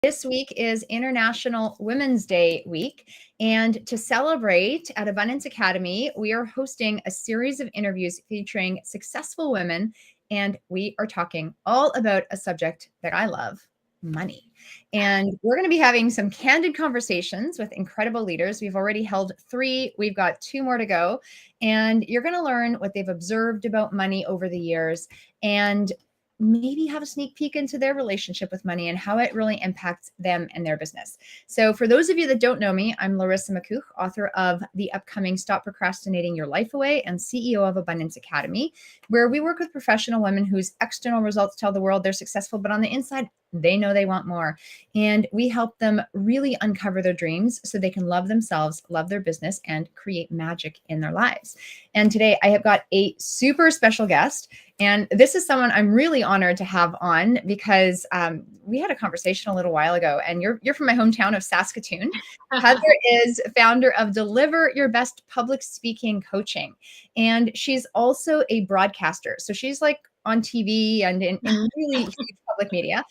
This week is International Women's Day week, and to celebrate at Abundance Academy, we are hosting a series of interviews featuring successful women, and we are talking all about a subject that I love, money. And we're going to be having some candid conversations with incredible leaders. We've already held 3, we've got 2 more to go, and you're going to learn what they've observed about money over the years and maybe have a sneak peek into their relationship with money and how it really impacts them and their business. So for those of you that don't know me, I'm Larissa McCouch, author of the upcoming Stop Procrastinating Your Life Away and CEO of Abundance Academy, where we work with professional women whose external results tell the world they're successful, but on the inside, they know they want more. And we help them really uncover their dreams so they can love themselves, love their business, and create magic in their lives. And today I have got a super special guest. And this is someone I'm really honored to have on because we had a conversation a little while ago, and you're from my hometown of Saskatoon. Heather is founder of Deliver Your Best Public Speaking Coaching, and she's also a broadcaster. So she's like on TV and in really huge public media.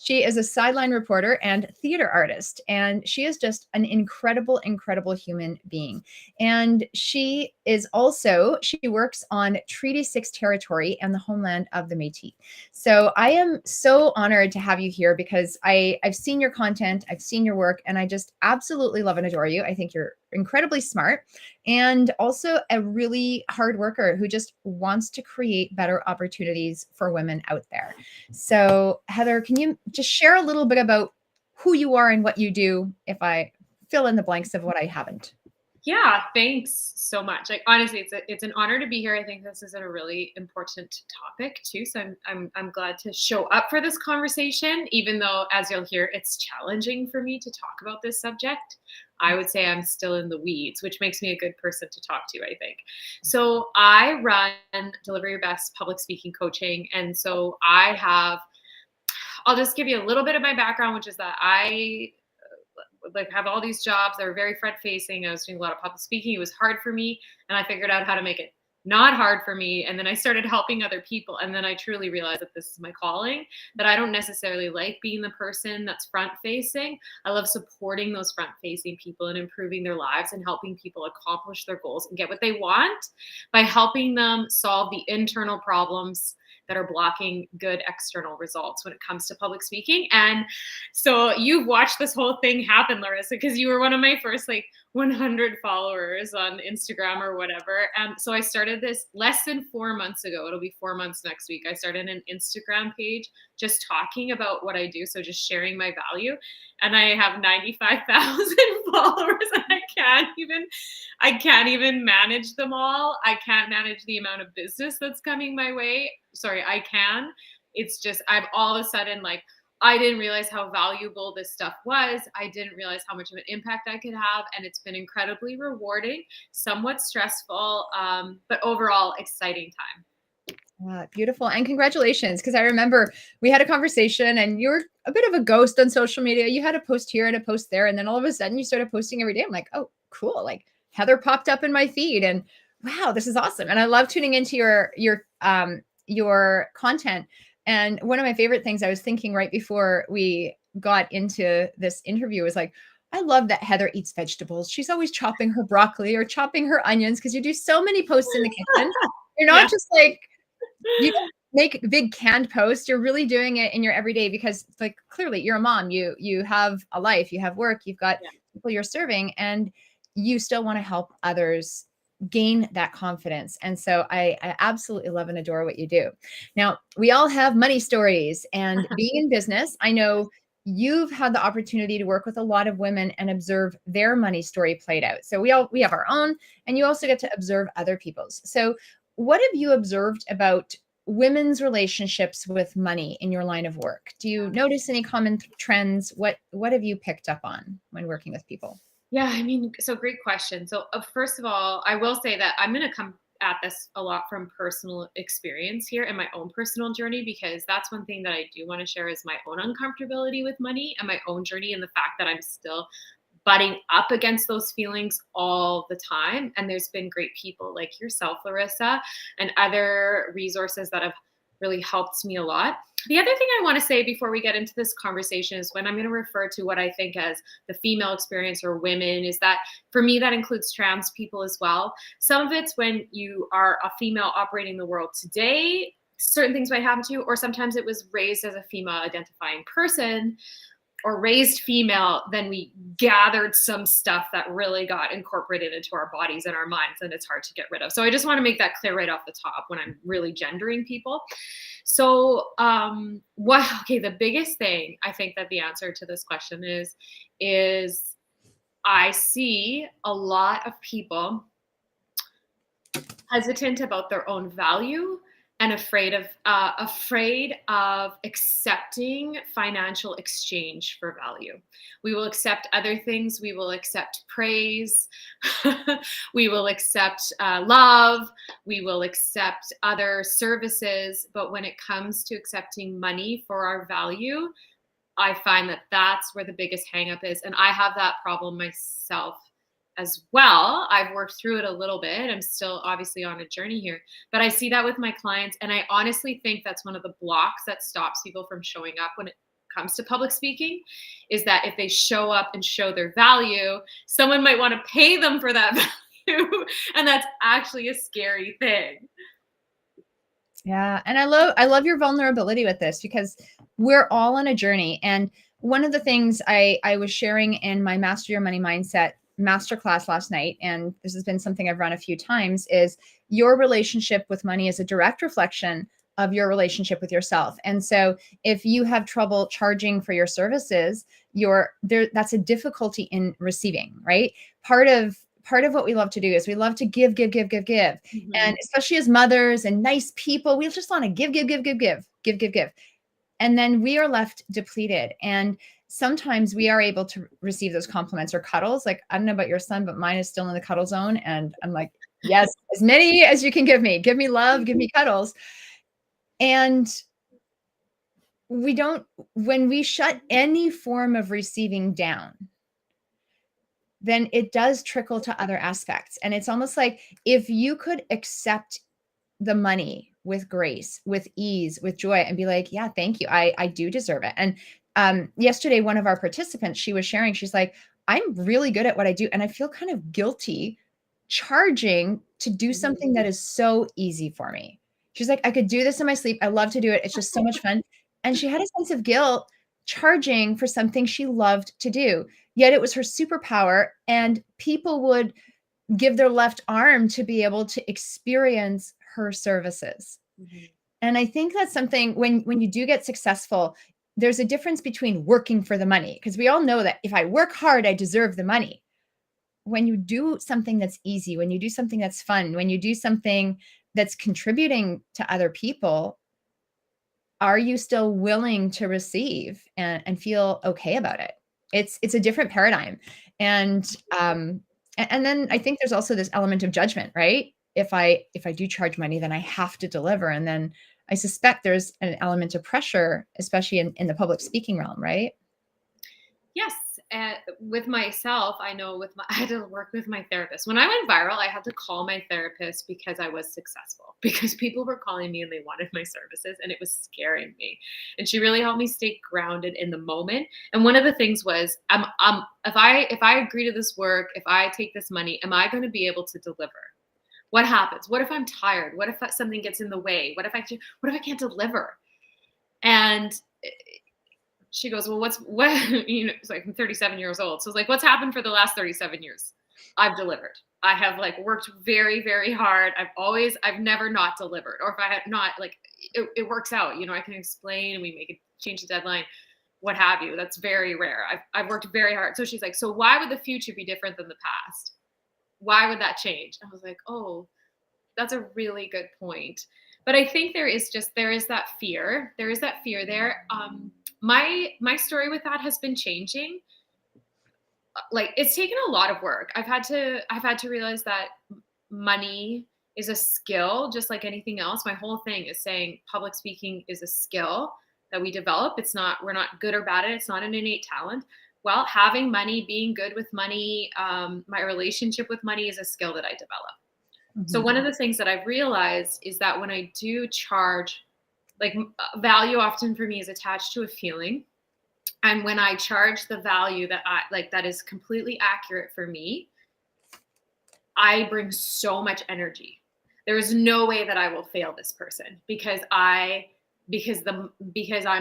She is a sideline reporter and theater artist, and she is just an incredible, incredible human being. And she works on Treaty 6 territory and the homeland of the Métis. So I am so honored to have you here because I've seen your content, I've seen your work, and I just absolutely love and adore you. I think you're incredibly smart and also a really hard worker who just wants to create better opportunities for women out there. So Heather, can you just share a little bit about who you are and what you do if I fill in the blanks of what I haven't? Yeah, thanks so much. Like honestly, it's an honor to be here. I think this is a really important topic too. So I'm glad to show up for this conversation, even though, as you'll hear, it's challenging for me to talk about this subject. I would say I'm still in the weeds, which makes me a good person to talk to, I think. So I run Deliver Your Best Public Speaking Coaching. And so I'll just give you a little bit of my background, which is that I have all these jobs that are very front facing. I was doing a lot of public speaking. It was hard for me. And I figured out how to make it not hard for me. And then I started helping other people. And then I truly realized that this is my calling, that I don't necessarily like being the person that's front facing. I love supporting those front facing people and improving their lives and helping people accomplish their goals and get what they want by helping them solve the internal problems that are blocking good external results when it comes to public speaking. And so you've watched this whole thing happen, Larissa, because you were one of my first 100 followers on Instagram or whatever. And so I started this less than 4 months ago. It'll be 4 months next week. I started an Instagram page just talking about what I do. So just sharing my value. And I have 95,000 followers, and I can't even manage them all. I can't manage the amount of business that's coming my way. Sorry, I can. It's just, I've all of a sudden I didn't realize how valuable this stuff was. I didn't realize how much of an impact I could have. And it's been incredibly rewarding, somewhat stressful, but overall exciting time. Beautiful. And congratulations. Because I remember we had a conversation and you were a bit of a ghost on social media. You had a post here and a post there. And then all of a sudden you started posting every day. I'm like, oh, cool. Like Heather popped up in my feed and wow, this is awesome. And I love tuning into your content. And one of my favorite things I was thinking right before we got into this interview was like, I love that Heather eats vegetables. She's always chopping her broccoli or chopping her onions because you do so many posts in the kitchen. You're not just you don't make big canned posts. You're really doing it in your everyday because clearly you're a mom. You have a life, you have work, you've got people you're serving, and you still want to help others gain that confidence. And so I absolutely love and adore what you do. Now, we all have money stories, and being in business, I know you've had the opportunity to work with a lot of women and observe their money story played out. So we have our own, and you also get to observe other people's. So what have you observed about women's relationships with money in your line of work? Do you notice any common trends? What have you picked up on when working with people? Yeah, so great question. So first of all, I will say that I'm going to come at this a lot from personal experience here and my own personal journey, because that's one thing that I do want to share is my own uncomfortability with money and my own journey, and the fact that I'm still butting up against those feelings all the time. And there's been great people like yourself, Larissa, and other resources that have really helped me a lot. The other thing I want to say before we get into this conversation is when I'm going to refer to what I think as the female experience or women, is that for me, that includes trans people as well. Some of it's when you are a female operating the world today, certain things might happen to you, or sometimes it was raised as a female identifying person or raised female, then we gathered some stuff that really got incorporated into our bodies and our minds, and it's hard to get rid of. So I just want to make that clear right off the top when I'm really gendering people. So the biggest thing I think that the answer to this question is I see a lot of people hesitant about their own value and afraid of accepting financial exchange for value. We will accept other things. We will accept praise. We will accept love. We will accept other services. But when it comes to accepting money for our value, I find that that's where the biggest hangup is. And I have that problem myself as well. I've worked through it a little bit. I'm still obviously on a journey here, but I see that with my clients. And I honestly think that's one of the blocks that stops people from showing up when it comes to public speaking, is that if they show up and show their value, someone might want to pay them for that value. And that's actually a scary thing. Yeah. And I love your vulnerability with this, because we're all on a journey. And one of the things I was sharing in my Master Your Money Mindset masterclass last night, and this has been something I've run a few times, is your relationship with money is a direct reflection of your relationship with yourself. And so if you have trouble charging for your services, that's a difficulty in receiving, right? Part of what we love to do is we love to give. Mm-hmm. And especially as mothers and nice people, we just want to give. And then we are left depleted. And sometimes we are able to receive those compliments or cuddles. Like, I don't know about your son, but mine is still in the cuddle zone. And I'm like, yes, as many as you can give me love, give me cuddles. And when we shut any form of receiving down, then it does trickle to other aspects. And it's almost like if you could accept the money with grace, with ease, with joy, and be like, yeah, thank you. I do deserve it. And yesterday, one of our participants, she was sharing, she's like, I'm really good at what I do. And I feel kind of guilty charging to do something that is so easy for me. She's like, I could do this in my sleep. I love to do it. It's just so much fun. And she had a sense of guilt charging for something she loved to do. Yet it was her superpower, and people would give their left arm to be able to experience her services. Mm-hmm. And I think that's something when you do get successful, there's a difference between working for the money, because we all know that if I work hard, I deserve the money. When you do something that's easy, when you do something that's fun, when you do something that's contributing to other people, are you still willing to receive and feel okay about it? It's a different paradigm. And then I think there's also this element of judgment, right? If I do charge money, then I have to deliver. And then I suspect there's an element of pressure, especially in the public speaking realm, right? Yes. With myself, I know I had to work with my therapist. When I went viral, I had to call my therapist because I was successful, because people were calling me and they wanted my services, and it was scaring me. And she really helped me stay grounded in the moment. And one of the things was, if I agree to this work, if I take this money, am I going to be able to deliver? What happens? What if I'm tired? What if something gets in the way? What if I can't deliver? And she goes, well, it's like, I'm 37 years old. So it's like, what's happened for the last 37 years? I've delivered. I have worked very, very hard. I've never not delivered. Or if I had not, it works out, I can explain and we make it, change the deadline, what have you. That's very rare. I've worked very hard. So she's like, so why would the future be different than the past? Why would that change? I was like, oh, that's a really good point. But I think there is that fear. There is that fear there. My story with that has been changing. It's taken a lot of work. I've had to realize that money is a skill, just like anything else. My whole thing is saying public speaking is a skill that we develop. We're not good or bad at it. It's not an innate talent. Well, having money, being good with money, my relationship with money is a skill that I develop. Mm-hmm. So one of the things that I've realized is that when I do charge Like value often for me is attached to a feeling. And when I charge the value that that is completely accurate for me, I bring so much energy. There is no way that I will fail this person because I'm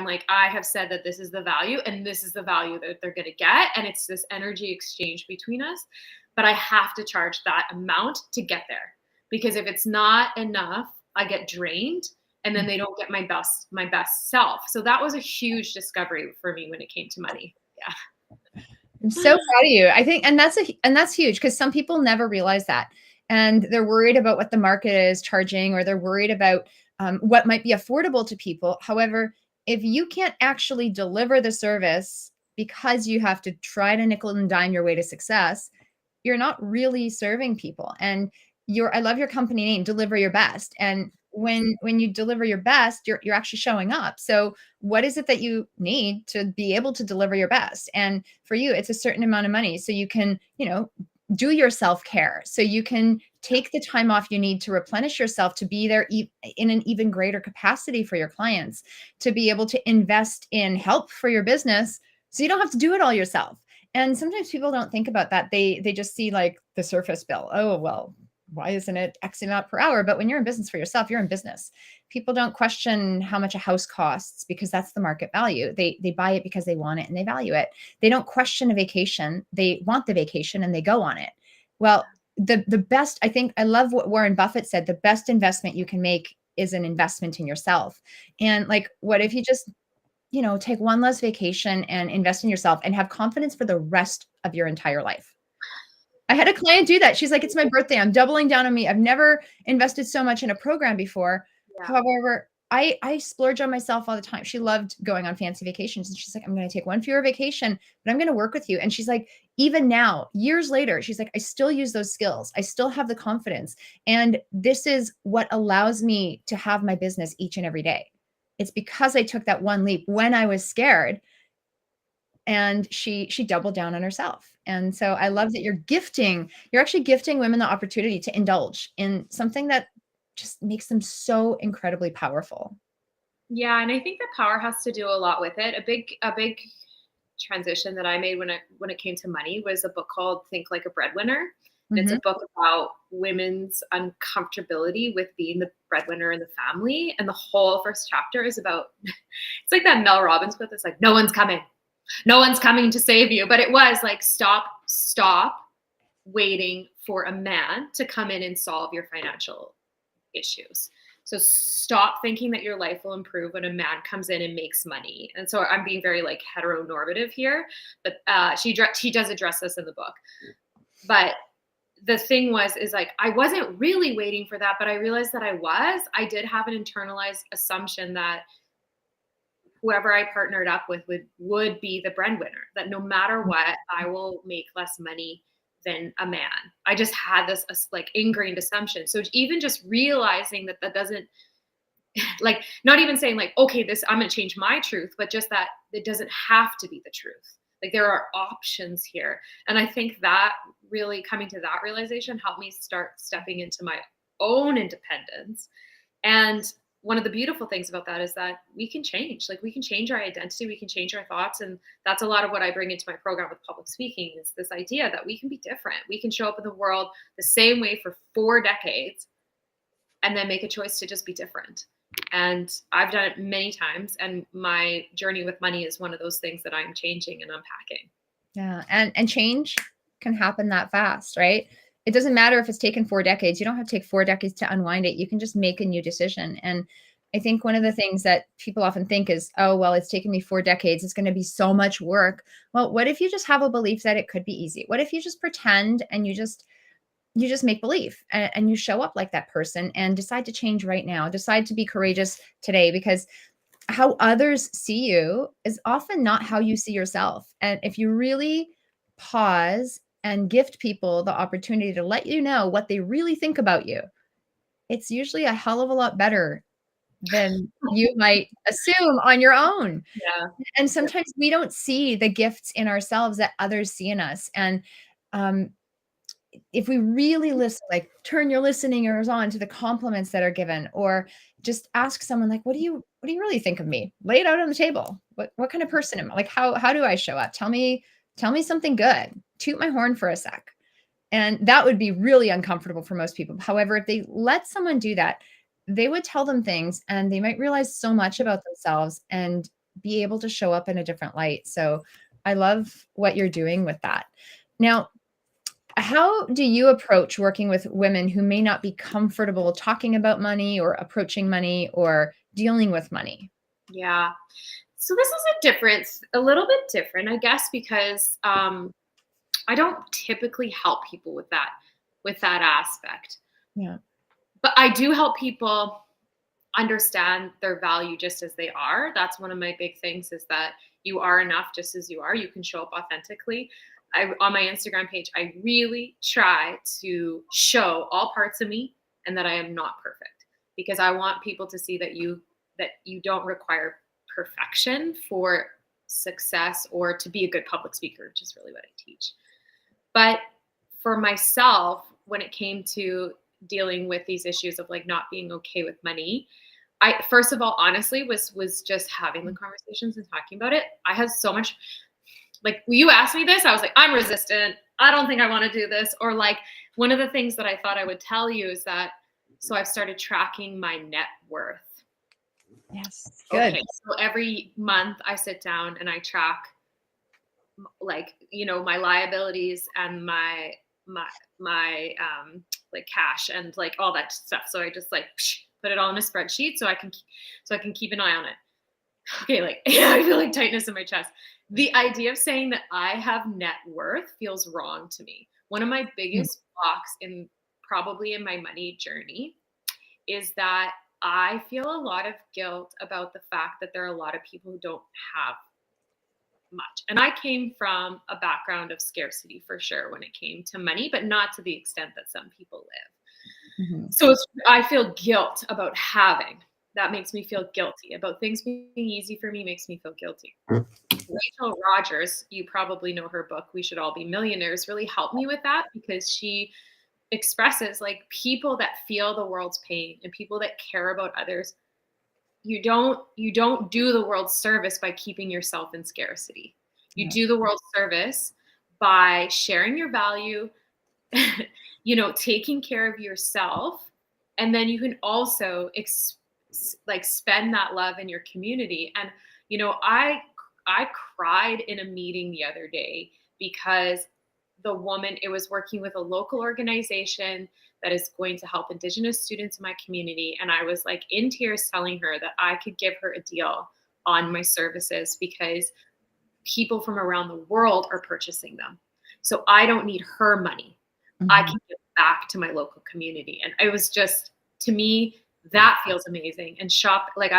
like, I have said that this is the value and this is the value that they're going to get. And it's this energy exchange between us, but I have to charge that amount to get there, because if it's not enough, I get drained and then they don't get my best self. So that was a huge discovery for me when it came to money. Yeah. I'm so proud of you. I think, and that's huge, because some people never realize that. And they're worried about what the market is charging, or they're worried about what might be affordable to people. However, if you can't actually deliver the service because you have to try to nickel and dime your way to success, you're not really serving people. And I love your company name, Deliver Your Best. And when you deliver your best, you're actually showing up. So what is it that you need to be able to deliver your best? And for you, it's a certain amount of money. So you can, do your self-care. So you can take the time off you need to replenish yourself, to be there in an even greater capacity for your clients, to be able to invest in help for your business, so you don't have to do it all yourself. And sometimes people don't think about that. They just see like the surface bill. Oh, well, why isn't it X amount per hour? But when you're in business for yourself, you're in business. People don't question how much a house costs, because that's the market value. They buy it because they want it and they value it. They don't question a vacation. They want the vacation and they go on it. Well, the best, I think, I love what Warren Buffett said, the best investment you can make is an investment in yourself. And like, what if you just, take one less vacation and invest in yourself and have confidence for the rest of your entire life? I had a client do that. She's like, it's my birthday. I'm doubling down on me. I've never invested so much in a program before. Yeah. However, I splurge on myself all the time. She loved going on fancy vacations. And she's like, I'm going to take one fewer vacation, but I'm going to work with you. And she's like, even now, years later, she's like, I still use those skills. I still have the confidence. And this is what allows me to have my business each and every day. It's because I took that one leap when I was scared. And she doubled down on herself. And so I love that you're actually gifting women the opportunity to indulge in something that just makes them so incredibly powerful. Yeah, and I think that power has to do a lot with it. A big transition that I made when it came to money was a book called Think Like a Breadwinner. And it's a book about women's uncomfortability with being the breadwinner in the family. And the whole first chapter is about, it's like that Mel Robbins book that's like, no one's coming to save you. But it was like, stop waiting for a man to come in and solve your financial issues. So stop thinking that your life will improve when a man comes in and makes money. And so I'm being very like heteronormative here, but she does address this in the book. But the thing is like, I wasn't really waiting for that, but I realized that I did have an internalized assumption that whoever I partnered up with would be the breadwinner, that no matter what, I will make less money than a man. I just had this like ingrained assumption. So even just realizing that doesn't, like, not even saying like, okay, I'm going to change my truth, but just that it doesn't have to be the truth. Like, there are options here. And I think that really coming to that realization helped me start stepping into my own independence. And one of the beautiful things about that is that we can change. Like, we can change our identity, we can change our thoughts. And that's a lot of what I bring into my program with public speaking, is this idea that we can be different. We can show up in the world the same way for 4 decades and then make a choice to just be different. And I've done it many times. And my journey with money is one of those things that I'm changing and unpacking. Yeah. And change can happen that fast, right? It doesn't matter if it's taken 4 decades. You don't have to take 4 decades to unwind it. You can just make a new decision. And I think one of the things that people often think is, oh, well, it's taken me 4 decades. It's going to be so much work. Well, what if you just have a belief that it could be easy? What if you just pretend and you just make believe, and you show up like that person and decide to change right now, decide to be courageous today, because how others see you is often not how you see yourself. And if you really pause and gift people the opportunity to let you know what they really think about you, it's usually a hell of a lot better than you might assume on your own. Yeah. And sometimes we don't see the gifts in ourselves that others see in us. And if we really listen, like turn your listening ears on to the compliments that are given, or just ask someone like, what do you really think of me? Lay it out on the table. What kind of person am I? Like, how do I show up? Tell me something good. Toot my horn for a sec. And that would be really uncomfortable for most people. However, if they let someone do that, they would tell them things and they might realize so much about themselves and be able to show up in a different light. So I love what you're doing with that. Now, how do you approach working with women who may not be comfortable talking about money or approaching money or dealing with money? Yeah. So this is a little bit different, I guess, because I don't typically help people with that aspect. Yeah. But I do help people understand their value just as they are. That's one of my big things, is that you are enough just as you are. You can show up authentically. On my Instagram page, I really try to show all parts of me and that I am not perfect, because I want people to see that you don't require perfection for success or to be a good public speaker, which is really what I teach. But for myself, when it came to dealing with these issues of like not being okay with money, I first of all, honestly, was just having the conversations and talking about it. I had so much, like, you asked me this, I was like, I'm resistant. I don't think I want to do this. Or like, one of the things that I thought I would tell you is that, so I've started tracking my net worth. Yes. Good. Okay. So every month I sit down and I track, like, my liabilities and my like cash and like all that stuff. So I just like put it all in a spreadsheet so I can keep an eye on it. Okay, like I feel like tightness in my chest. The idea of saying that I have net worth feels wrong to me. One of my biggest blocks probably in my money journey is that I feel a lot of guilt about the fact that there are a lot of people who don't have much. And I came from a background of scarcity for sure when it came to money, but not to the extent that some people live. Mm-hmm. So I feel guilt about having. That makes me feel guilty. About things being easy for me makes me feel guilty. Rachel Rogers, you probably know her book, We Should All Be Millionaires, really helped me with that, because she expresses like people that feel the world's pain and people that care about others. You don't do the world's service by keeping yourself in scarcity. You do the world's service by sharing your value, taking care of yourself, and then you can also spend that love in your community. And I cried in a meeting the other day because the woman, it was working with a local organization that is going to help Indigenous students in my community. And I was like in tears telling her that I could give her a deal on my services because people from around the world are purchasing them. So I don't need her money. Mm-hmm. I can give back to my local community. And it was just, to me, that feels amazing. And shop, like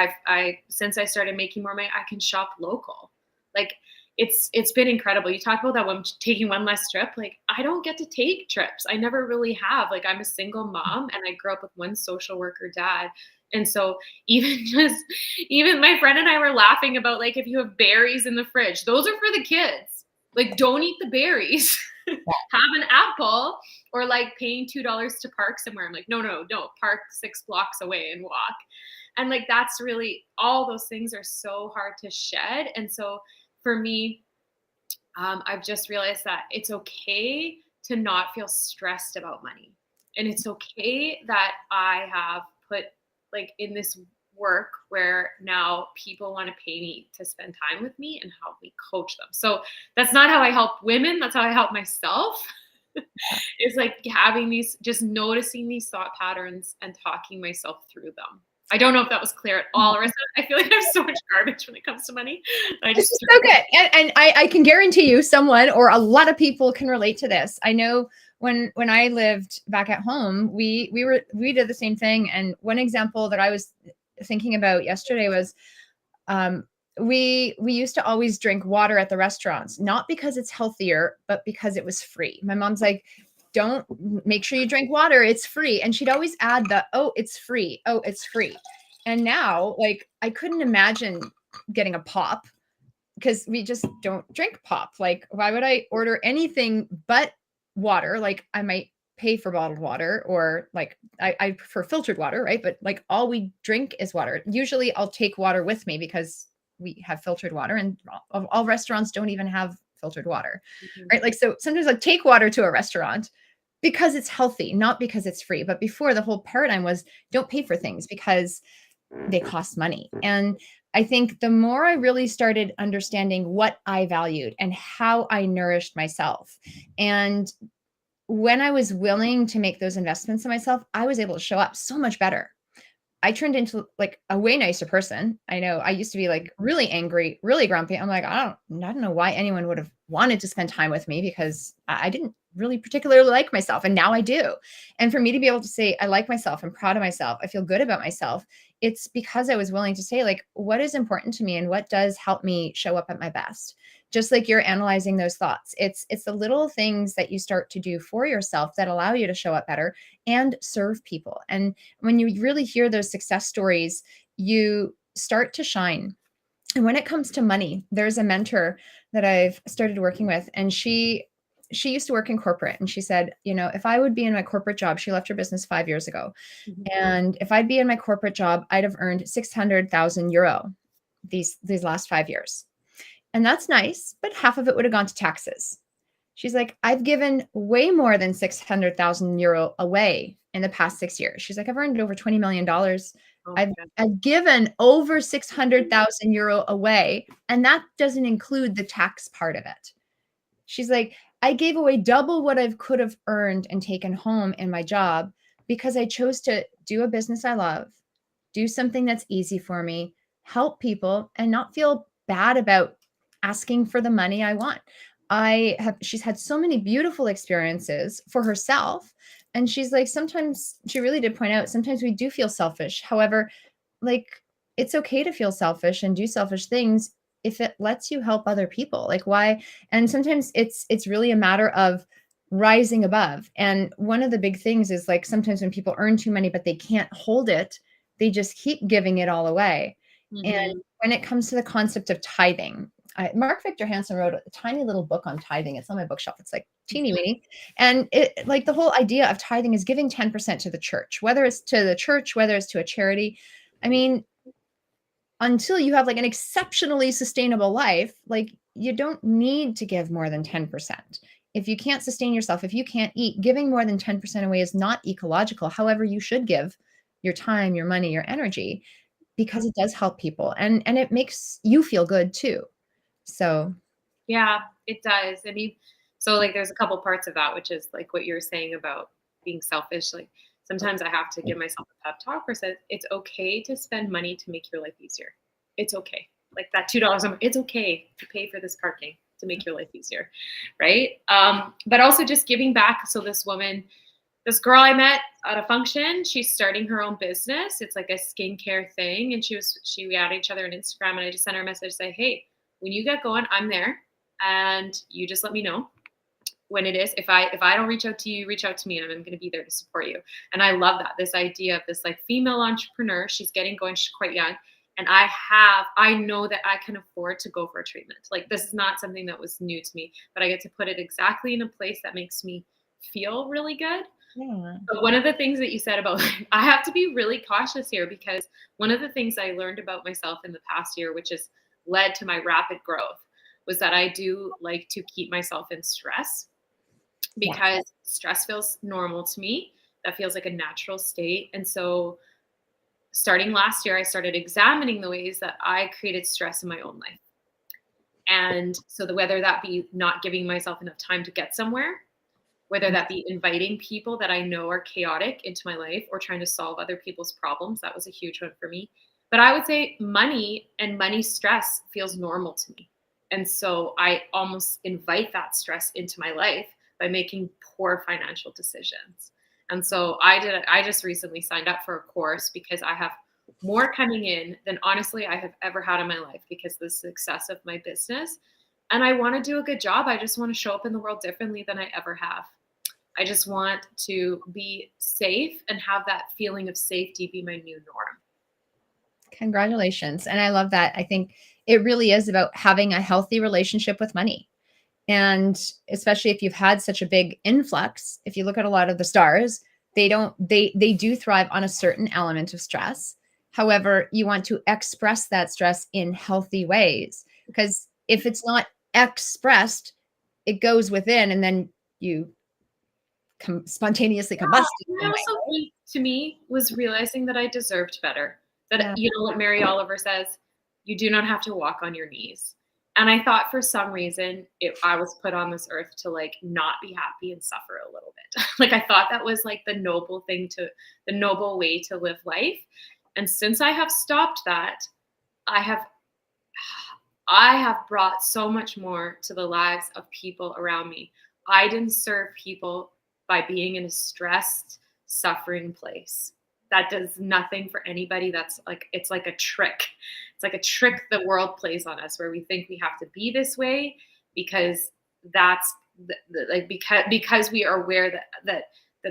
since I started making more money, I can shop local. Like, it's been incredible. You talk about that one, taking one less trip. Like, I don't get to take trips. I never really have. Like, I'm a single mom and I grew up with one social worker dad. And so even my friend and I were laughing about, like, if you have berries in the fridge, those are for the kids. Like, don't eat the berries. Have an apple. Or like paying $2 to park somewhere. I'm like, no, park 6 blocks away and walk. And like, that's really, all those things are so hard to shed. And so for me, I've just realized that it's okay to not feel stressed about money. And it's okay that I have put like in this work where now people want to pay me to spend time with me and help me coach them. So that's not how I help women. That's how I help myself. It's like having these, just noticing these thought patterns and talking myself through them. I don't know if that was clear at all, Arissa. I feel like I have so much garbage when it comes to money. This is so good. And I can guarantee you someone or a lot of people can relate to this. I know when I lived back at home, we did the same thing. And one example that I was thinking about yesterday was we used to always drink water at the restaurants, not because it's healthier, but because it was free. My mom's like, don't, make sure you drink water. It's free. And she'd always add oh, it's free. Oh, it's free. And now, like, I couldn't imagine getting a pop because we just don't drink pop. Like, why would I order anything but water? Like, I might pay for bottled water, or like I prefer filtered water, right? But like all we drink is water. Usually I'll take water with me because we have filtered water, and all restaurants don't even have filtered water, Mhm. right? Like, so sometimes I take water to a restaurant because it's healthy, not because it's free. But before, the whole paradigm was don't pay for things because they cost money. And I think the more I really started understanding what I valued and how I nourished myself, and when I was willing to make those investments in myself, I was able to show up so much better. I turned into like a way nicer person. I know I used to be like really angry, really grumpy. I'm like, I don't know why anyone would have wanted to spend time with me, because I didn't really particularly like myself. And now I do. And for me to be able to say, I like myself, I'm proud of myself, I feel good about myself, it's because I was willing to say, like, what is important to me and what does help me show up at my best. Just like you're analyzing those thoughts. It's the little things that you start to do for yourself that allow you to show up better and serve people. And when you really hear those success stories, you start to shine. And when it comes to money, there's a mentor that I've started working with, and she used to work in corporate, and she said, if I would be in my corporate job, she left her business 5 years ago. Mhm. And if I'd be in my corporate job, I'd have earned 600,000 euro these last 5 years. And that's nice, but half of it would have gone to taxes. She's like, I've given way more than 600,000 euro away in the past 6 years. She's like, I've earned over $20 million. Oh my I've, God. I've given over 600,000 euro away. And that doesn't include the tax part of it. She's like, I gave away double what I could have earned and taken home in my job because I chose to do a business I love, do something that's easy for me, help people, and not feel bad about asking for the money I want. She's had so many beautiful experiences for herself. And she's like, sometimes she really did point out, sometimes we do feel selfish. However, like, it's okay to feel selfish and do selfish things if it lets you help other people. Like, why? And sometimes it's really a matter of rising above. And one of the big things is, like, sometimes when people earn too money but they can't hold it, they just keep giving it all away. And Mhm. when it comes to the concept of tithing, Mark Victor Hansen wrote a tiny little book on tithing. It's on my bookshelf. It's like teeny weeny. And it, like, the whole idea of tithing is giving 10% to the church, whether it's to the church, whether it's to a charity. I mean, until you have like an exceptionally sustainable life, like, you don't need to give more than 10%. If you can't sustain yourself, if you can't eat, giving more than 10% away is not ecological. However, you should give your time, your money, your energy, because it does help people, and it makes you feel good too. So, Yeah, it does. I mean, so like there's a couple parts of that, which is like what you're saying about being selfish. Like sometimes I have to give myself a pep talk where says it's okay to spend money to make your life easier. It's okay. Like that $2 a month, it's okay to pay for this parking to make your life easier. Right. But also just giving back. So this girl I met at a function, she's starting her own business. It's like a skincare thing. And we added each other on Instagram, and I just sent her a message say, hey, when you get going, I'm there, and you just let me know when it is. If I don't reach out to you, reach out to me, and I'm going to be there to support you. And I love that, this idea of this like female entrepreneur. She's getting going, she's quite young, and I know that I can afford to go for a treatment. Like, this is not something that was new to me, but I get to put it exactly in a place that makes me feel really good. yeah. But one of the things that you said about I have to be really cautious here, because one of the things I learned about myself in the past year, which has led to my rapid growth, was that I do like to keep myself in stress, Yeah. because stress feels normal to me. That feels like a natural state. And so starting last year, I started examining the ways that I created stress in my own life. And so whether that be not giving myself enough time to get somewhere, whether that be inviting people that I know are chaotic into my life, or trying to solve other people's problems. That was a huge one for me. But I would say money and money stress feels normal to me. And so I almost invite that stress into my life by making poor financial decisions. And so I just recently signed up for a course because I have more coming in than honestly I have ever had in my life, because of the success of my business. And I want to do a good job. I just want to show up in the world differently than I ever have. I just want to be safe and have that feeling of safety be my new norm. Congratulations. And I love that. I think it really is about having a healthy relationship with money. And especially if you've had such a big influx, if you look at a lot of the stars, they do thrive on a certain element of stress. However, you want to express that stress in healthy ways, because if it's not expressed, it goes within and then you spontaneously combust in I some way. also think, to me, was realizing that I deserved better. That, Yeah. you know what Mary Oliver says, you do not have to walk on your knees. And I thought for some reason I was put on this earth to like not be happy and suffer a little bit. Like I thought that was like the noble way to live life. And since I have stopped that, I have brought so much more to the lives of people around me. I didn't serve people by being in a stressed, suffering place. That does nothing for anybody. It's like a trick. It's like a trick the world plays on us, where we think we have to be this way because that's because we are aware that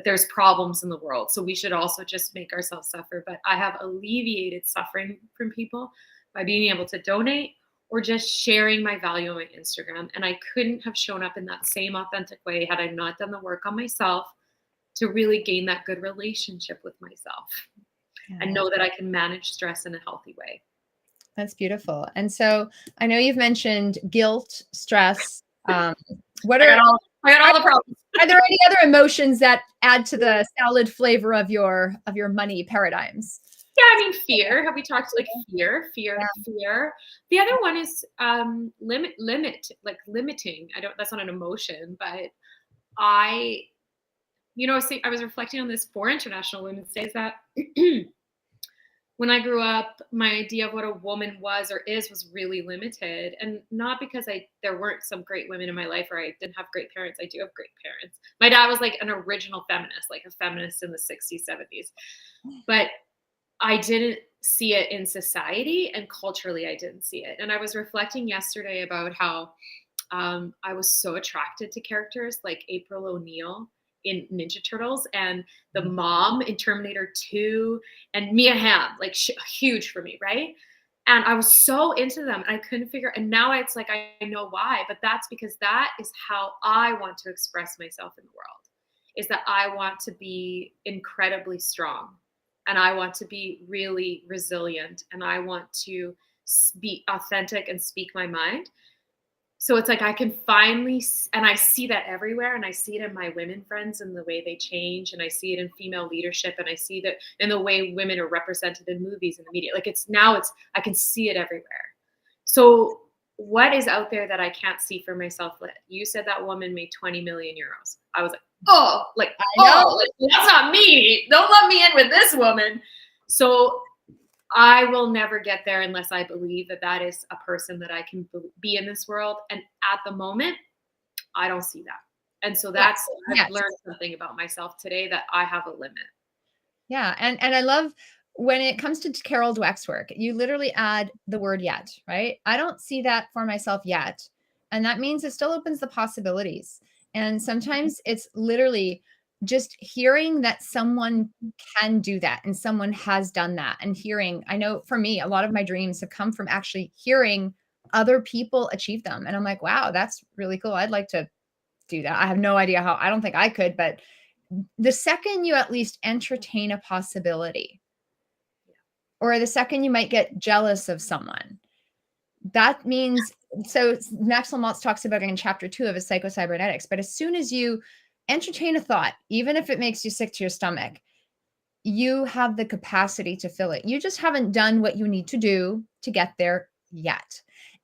there's problems in the world. So we should also just make ourselves suffer. But I have alleviated suffering from people by being able to donate or just sharing my value on my Instagram. And I couldn't have shown up in that same authentic way had I not done the work on myself to really gain that good relationship with myself and know that I can manage stress in a healthy way. That's beautiful. And so I know you've mentioned guilt, stress. I got all the problems. Are there any other emotions that add to the salad flavor of your money paradigms? Yeah, I mean, fear. Have we talked like fear? The other one is limiting. That's not an emotion, but I was reflecting on this for International Women's Day, is that when I grew up, my idea of what a woman was or is was really limited. And not because there weren't some great women in my life, or I didn't have great parents. I do have great parents. My dad was like an original feminist, like a feminist in the 60s, 70s. But I didn't see it in society, and culturally I didn't see it. And I was reflecting yesterday about how I was so attracted to characters like April O'Neil in Ninja Turtles, and the mom in Terminator 2, and Mia Hamm, like huge for me, right? And I was so into them, and I couldn't figure. And now it's like I know why, but that's because that is how I want to express myself in the world. Is that I want to be incredibly strong, and I want to be really resilient, and I want to be authentic and speak my mind. So it's like I can finally, and I see that everywhere, and I see it in my women friends and the way they change, and I see it in female leadership, and I see that in the way women are represented in movies and the media. Like I can see it everywhere. So what is out there that I can't see for myself? You said that woman made 20 million euros. I was like, that's not me. Don't let me in with this woman. So I will never get there unless I believe that is a person that I can be in this world. And at the moment, I don't see that. And so I've learned something about myself today, that I have a limit. Yeah. And I love when it comes to Carol Dweck's work, you literally add the word yet, right? I don't see that for myself yet. And that means it still opens the possibilities. And sometimes it's literally just hearing that someone can do that and someone has done that, and hearing, I know for me, a lot of my dreams have come from actually hearing other people achieve them. And I'm like, wow, that's really cool. I'd like to do that. I have no idea how. I don't think I could, but the second you at least entertain a possibility, or the second you might get jealous of someone, that means, so Maxwell Maltz talks about it in chapter 2 of his Psycho-Cybernetics, but as soon as you entertain a thought, even if it makes you sick to your stomach, you have the capacity to fill it. You just haven't done what you need to do to get there yet.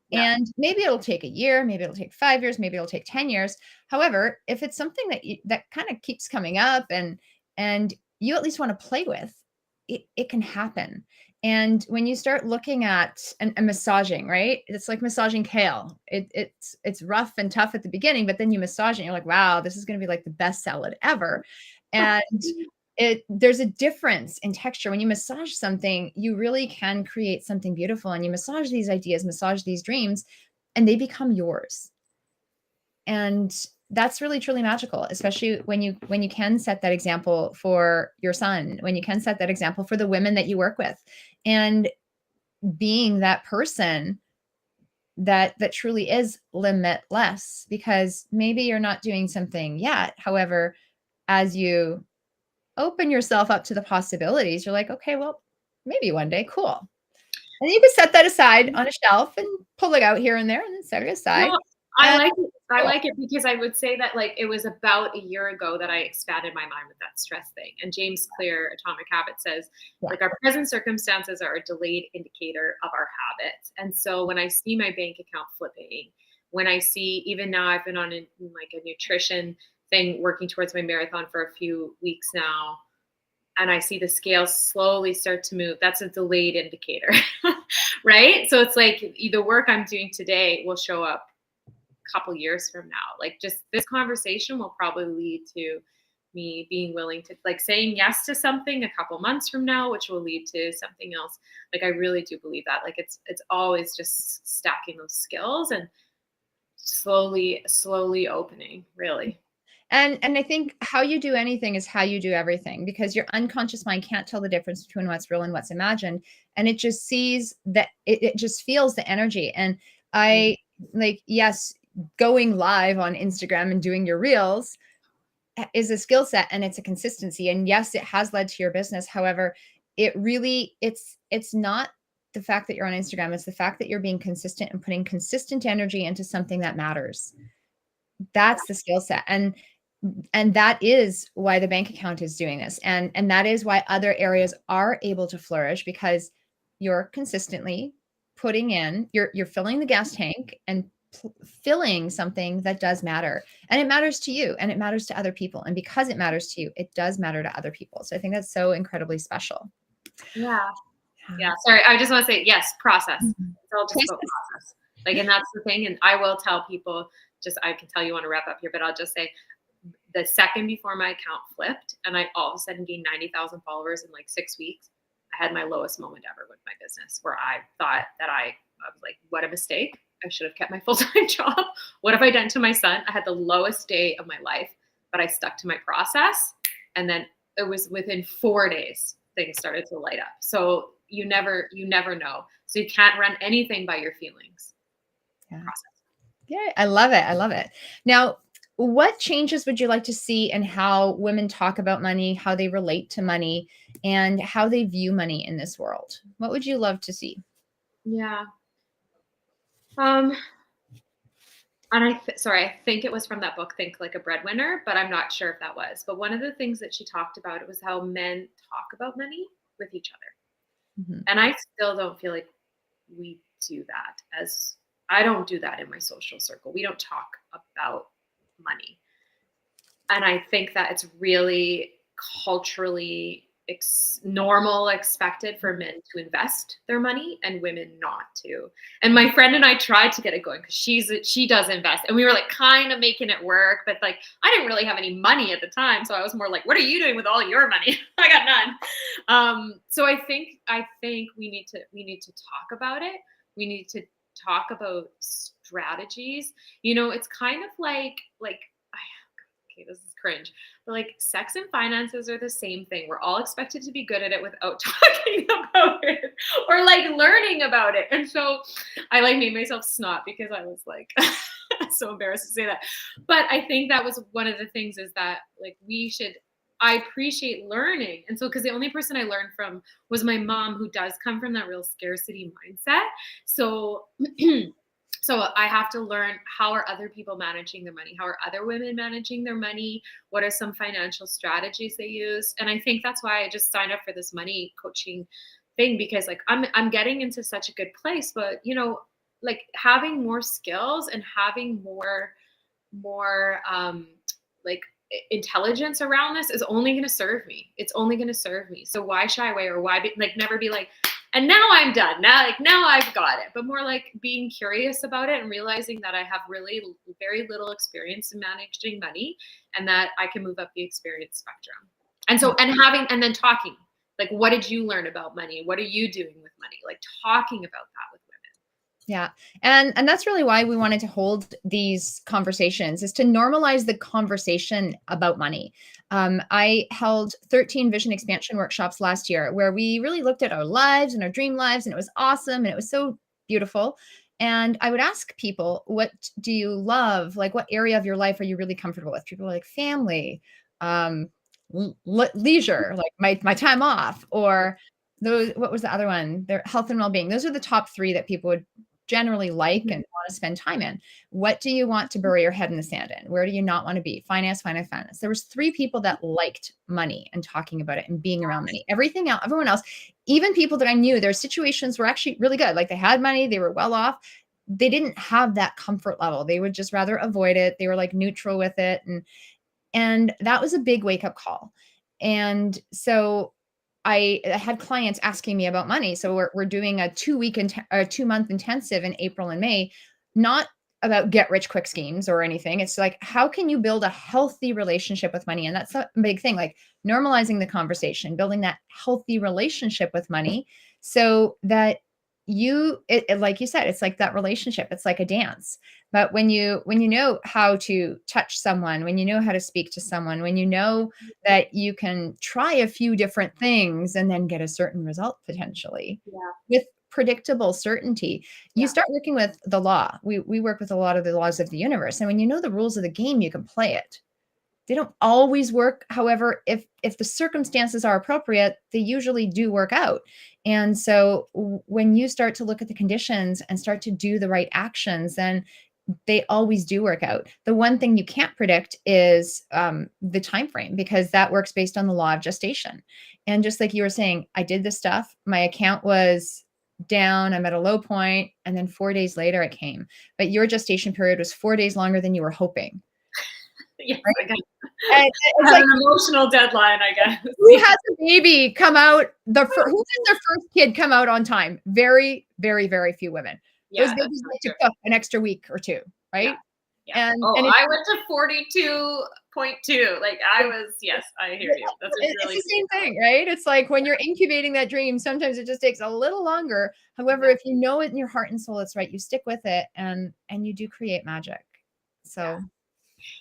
Yeah. And maybe it'll take a year, maybe it'll take 5 years, maybe it'll take 10 years. However, if it's something that kind of keeps coming up and you at least want to play with, it can happen. And when you start looking at and massaging, right? It's like massaging kale. It's rough and tough at the beginning, but then you massage it and you're like, wow, this is going to be like the best salad ever. And there's a difference in texture. When you massage something, you really can create something beautiful, and you massage these ideas, massage these dreams, and they become yours. And that's really, truly magical, especially when you can set that example for your son, when you can set that example for the women that you work with, and being that person that truly is limitless, because maybe you're not doing something yet. However, as you open yourself up to the possibilities, you're like, okay, well, maybe one day, cool. And you can set that aside on a shelf and pull it out here and there and then set it aside. No, I And like it. I cool. like it because I would say that like it was about a year ago that I expanded my mind with that stress thing. And James Clear, Atomic Habit, says Yeah. like our present circumstances are a delayed indicator of our habits. And so when I see my bank account flipping, when I see, even now I've been on like a nutrition thing working towards my marathon for a few weeks now, and I see the scales slowly start to move, that's a delayed indicator, right? So it's like the work I'm doing today will show up a couple years from now. Like just this conversation will probably lead to me being willing to like saying yes to something a couple months from now, which will lead to something else. Like I really do believe that. Like it's always just stacking those skills and slowly opening, really. And I think how you do anything is how you do everything, because your unconscious mind can't tell the difference between what's real and what's imagined. And it just sees that it just feels the energy. And I like, yes, going live on Instagram and doing your reels is a skill set and it's a consistency. And yes, it has led to your business. However, it's not the fact that you're on Instagram, it's the fact that you're being consistent and putting consistent energy into something that matters. That's the skill set. And that is why the bank account is doing this. And that is why other areas are able to flourish, because you're consistently putting in, you're filling the gas tank and filling something that does matter. And it matters to you and it matters to other people. And because it matters to you, it does matter to other people. So I think that's so incredibly special. Yeah. Yeah. Sorry. I just want to say, yes, process. It's all just about process. Like, and that's the thing. And I will tell people, I can tell you want to wrap up here, but I'll just say the second before my account flipped and I all of a sudden gained 90,000 followers in like 6 weeks, I had my lowest moment ever with my business, where I thought that I was like, what a mistake. I should have kept my full-time job. What have I done to my son? I had the lowest day of my life, but I stuck to my process. And then it was within 4 days, things started to light up. So you never know. So you can't run anything by your feelings. Yeah. Process. Yeah, I love it. I love it. Now, what changes would you like to see in how women talk about money, how they relate to money, and how they view money in this world? What would you love to see? Yeah. And I think it was from that book, Think Like a Breadwinner, but I'm not sure if that was. But one of the things that she talked about, it was how men talk about money with each other. Mm-hmm. And I still don't feel like we do that, as I don't do that in my social circle. We don't talk about money. And I think that it's really culturally normal, expected for men to invest their money and women not to. And my friend and I tried to get it going because she does invest, and we were like kind of making it work, but like I didn't really have any money at the time, so I was more like, what are you doing with all your money? I got none. So I think we need to talk about it. We need to talk about strategies. It's kind of like okay, this is cringe, but like sex and finances are the same thing. We're all expected to be good at it without talking about it or like learning about it. And so I like made myself snot because I was like so embarrassed to say that. But I think that was one of the things, is that like I appreciate learning. And so, because the only person I learned from was my mom, who does come from that real scarcity mindset. So So I have to learn, how are other people managing their money? How are other women managing their money? What are some financial strategies they use? And I think that's why I just signed up for this money coaching thing, because like I'm getting into such a good place, but like having more skills and having more like intelligence around this is only going to serve me. It's only going to serve me. So why shy away, or why never be like, and now I'm done. Now I've got it. But more like being curious about it and realizing that I have really very little experience in managing money, and that I can move up the experience spectrum. And so, and then talking, like, what did you learn about money? What are you doing with money? Like talking about that with women. Yeah. And that's really why we wanted to hold these conversations, is to normalize the conversation about money. I held 13 vision expansion workshops last year where we really looked at our lives and our dream lives, and it was awesome. And it was so beautiful. And I would ask people, what do you love? Like, what area of your life are you really comfortable with? People are like family, um, leisure, like my time off, or those, what was the other one? Their health and well-being. Those are the top three that people would generally like and Mhm. want to spend time in. What do you want to bury your head in the sand in? Where do you not want to be? Finance, finance, finance. There was three people that liked money and talking about it and being around money. Everything else, everyone else, even people that I knew, their situations were actually really good. Like they had money, they were well off. They didn't have that comfort level. They would just rather avoid it. They were like neutral with it. And that was a big wake up call. And so I had clients asking me about money. So we're doing a 2-month intensive in April and May, not about get rich quick schemes or anything. It's like, how can you build a healthy relationship with money? And that's a big thing, like normalizing the conversation, building that healthy relationship with money so that like you said, it's like that relationship. It's like a dance. But when you know how to touch someone, when you know how to speak to someone, when you know that you can try a few different things and then get a certain result potentially Yeah. with predictable certainty, you Yeah. start working with the law. We work with a lot of the laws of the universe. And when you know the rules of the game, you can play it. They don't always work. However, if the circumstances are appropriate, they usually do work out. And so when you start to look at the conditions and start to do the right actions, then they always do work out. The one thing you can't predict is the time frame, because that works based on the law of gestation. And just like you were saying, I did this stuff. My account was down. I'm at a low point, and then 4 days later it came. But your gestation period was 4 days longer than you were hoping. Yes, I Right? got And I it's had like, an emotional deadline, I guess. who has a baby come out who has their first kid come out on time? Very, very, very few women. Those Yeah, that's babies so like to true. cook an extra week or two, Yeah. right? Yeah. And Oh, it's I went to 42.2. Like I was, yes, I hear you. That's a it's really the good same example. thing, right? It's like when you're incubating that dream, sometimes it just takes a little longer. However, Yeah. if you know it in your heart and soul, it's right, you stick with it and you do create magic. Yeah. So,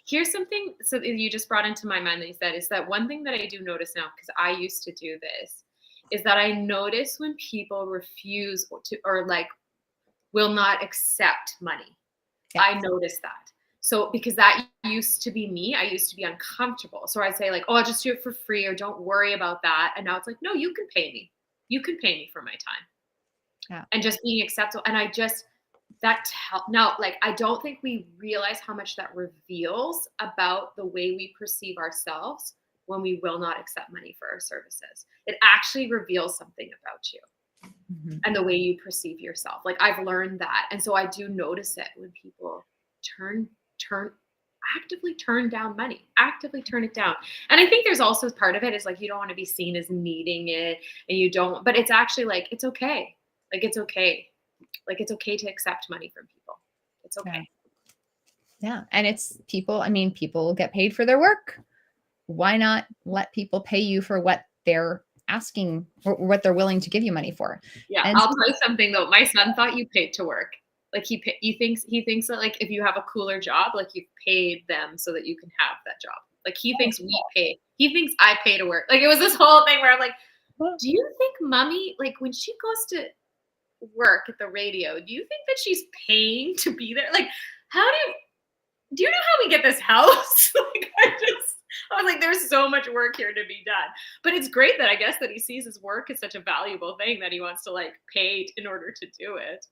Here's something so that you just brought into my mind that you said is that one thing that I do notice now, because I used to do this, is that I notice when people refuse or like will not accept money. yeah. I notice that. So because that used to be me, I used to be uncomfortable. So I'd say like, "Oh, I'll just do it for free or don't worry about that." And now it's like, "No, you can pay me. You can pay me for my time." Yeah. And just being acceptable. And I just now like I don't think we realize how much that reveals about the way we perceive ourselves when we will not accept money for our services. It actually reveals something about you Mhm. and the way you perceive yourself. Like I've learned that. And so I do notice it when people turn turn actively turn down money, actively turn it down. And I think there's also part of it is like you don't want to be seen as needing it and you don't, but it's actually like it's okay. Like it's okay. Like it's okay to accept money from people. It's okay. Yeah. Yeah. And it's people, I mean, people get paid for their work. Why not let people pay you for what they're asking or what they're willing to give you money for? Yeah, And I'll tell you something though. My son thought you paid to work. Like he thinks that like if you have a cooler job, like you paid them so that you can have that job. Like he thinks we pay. He thinks I pay to work. Like it was this whole thing where I'm like, do you think mommy like when she goes to work at the radio, do you think that she's paying to be there? Like, how do you know how we get this house? Like, I was like, there's so much work here to be done. But it's great that I guess that he sees his work as such a valuable thing that he wants to like pay in order to do it.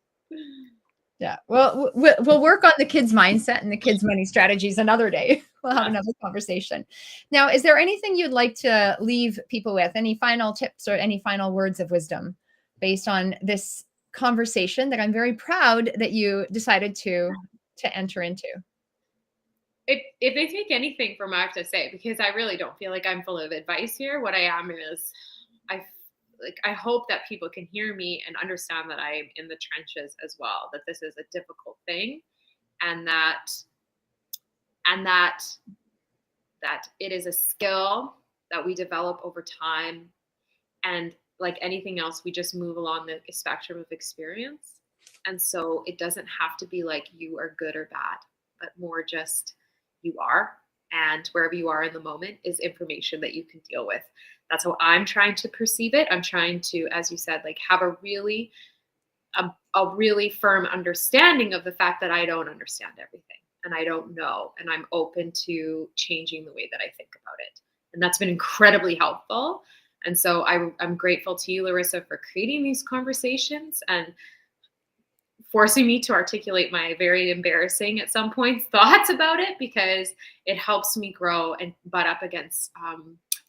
yeah, well, we'll work on the kids' mindset and the kids' money strategies another day. We'll have Yes. another conversation. Now, is there anything you'd like to leave people with? Any final tips or any final words of wisdom based on this conversation that I'm very proud that you decided to enter into? If they take anything from what I have to say, because I really don't feel like I'm full of advice here. What I am is I I hope that people can hear me and understand that I'm in the trenches as well, that this is a difficult thing and that that it is a skill that we develop over time and like anything else we just move along the spectrum of experience, and so it doesn't have to be like you are good or bad, but more just you are, and wherever you are in the moment is information that you can deal with. That's how I'm trying to perceive it. I'm trying to, as you said, like have a really a really firm understanding of the fact that I don't understand everything and I don't know, and I'm open to changing the way that I think about it. And that's been incredibly helpful. And so I'm grateful to you, Larissa, for creating these conversations and forcing me to articulate my very embarrassing at some points thoughts about it, because it helps me grow and butt up against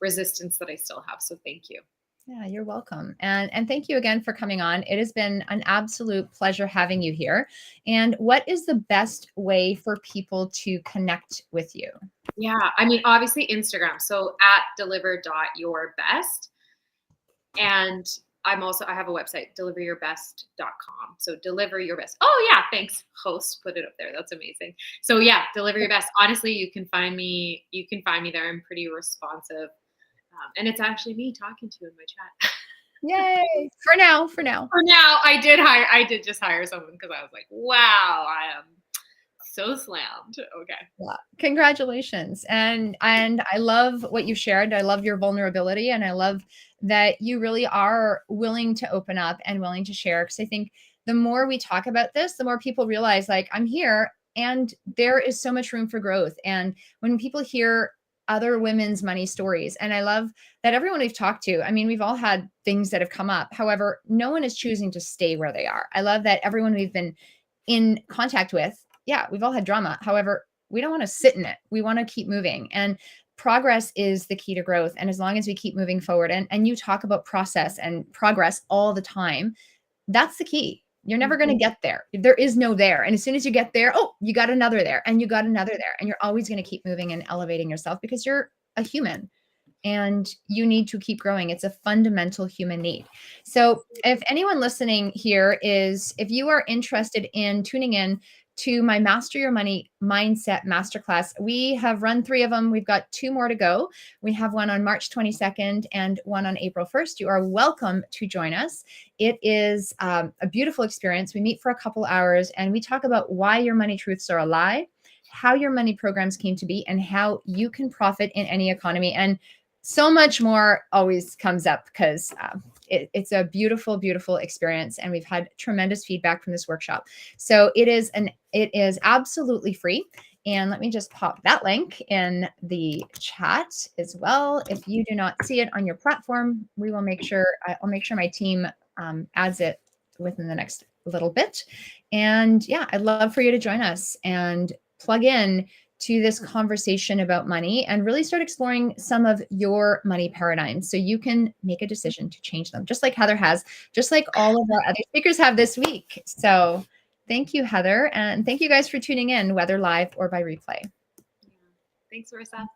resistance that I still have. So thank you. Yeah, you're welcome. And thank you again for coming on. It has been an absolute pleasure having you here. And what is the best way for people to connect with you? Yeah, I mean, obviously Instagram. So at deliver.yourbest. And I have a website, deliveryourbest.com. So deliver your best. Oh yeah, thanks. Host put it up there. That's amazing. So yeah, deliver your best. Honestly, you can find me there. I'm pretty responsive. And it's actually me talking to you in my chat. Yay. For now. For now, I did just hire someone because I was like, wow, I am so slammed. Okay. Yeah. Congratulations. And I love what you've shared. I love your vulnerability, and I love that you really are willing to open up and willing to share. Because I think the more we talk about this, the more people realize, like, I'm here and there is so much room for growth. And when people hear other women's money stories, and I love that everyone we've talked to, I mean, we've all had things that have come up. However, no one is choosing to stay where they are. I love that everyone we've been in contact with, yeah, we've all had drama. However, we don't want to sit in it. We want to keep moving. And progress is the key to growth. And as long as we keep moving forward, and you talk about process and progress all the time, that's the key. You're never going to get there. There is no there. And as soon as you get there, oh, you got another there, and you got another there. And you're always going to keep moving and elevating yourself because you're a human and you need to keep growing. It's a fundamental human need. So if anyone listening here if you are interested in tuning in to my Master Your Money Mindset Masterclass, we have run 3 of them. We've got 2 more to go. We have one on March 22nd and one on April 1st. You are welcome to join us. It is a beautiful experience. We meet for a couple hours and we talk about why your money truths are a lie, how your money programs came to be, and how you can profit in any economy. And so much more always comes up because it's a beautiful, beautiful experience. And we've had tremendous feedback from this workshop. So it is absolutely free. And let me just pop that link in the chat as well. If you do not see it on your platform, I'll make sure my team adds it within the next little bit. And yeah, I'd love for you to join us and plug in to this conversation about money and really start exploring some of your money paradigms so you can make a decision to change them, just like Heather has, just like all of our other speakers have this week. So thank you, Heather. And thank you guys for tuning in, whether live or by replay. Yeah. Thanks, Marissa.